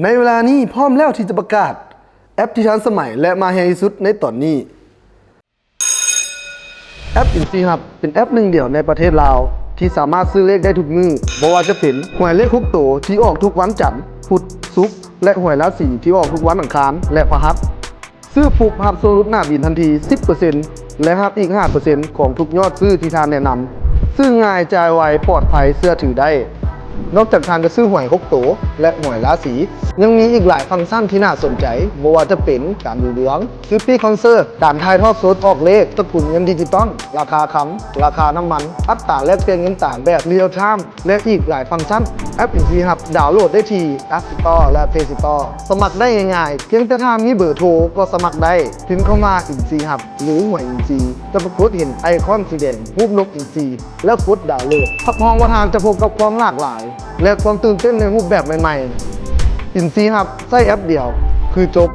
ในเวลานี้พร้อมแล้วที่จะประกาศแอปที่ทันสมัยและมาแรงที่สุดในตอนนี้แอปอินซีครับเป็นแอปหนึ่งเดียวในประเทศลาวที่สามารถซื้อเลขได้ทุกมื้อบ่ว่าจะเป็นหวยเลขคุกโตที่ออกทุกวันจันทร์พุธศุกร์และหวยราศีที่ออกทุกวันอังคารและพฤหัสซื้อปุ๊บรับส่วนลดหน้าบินทันที 10% และรับอีก 5% ของทุกยอดซื้อที่ทานแนะนำซื้อง่ายจ่ายไวปลอดภัยเชื่อถือได้นอกจากทานจะซื้อหวยคกโตและหวยราศียังมีอีกหลายฟังก์ชันที่น่าสนใจบ่ว่าจะเป็นการดูดวงซื้อปีคอนเสิร์ตการถ่ายทอดสดออกเลขตะกรุดเงินดิจิตอลราคาค้ำราคาน้ำมันอัตราแลกเปลี่ยนเงินต่างแบบเรียลไทม์และอีกหลายฟังก์ชันแอปอินซีครับดาวน์โหลดได้ที่ App Store และ Play Store สมัครได้ง่ายๆเพียงแต่ถ้ามีเบอร์โทรก็สมัครได้พิมพ์เข้ามาอินซีครับหรือหวยอินซีจะปรากฏเห็นไอคอนสีแดงรูปนกอินซีแล้วกดดาวน์โหลดรับรองว่าทางจะพบกับความหลากหลายและความตื่นเต้นในรูปแบบใหม่ๆอินซีครับใช้แอปเดียวคือจบ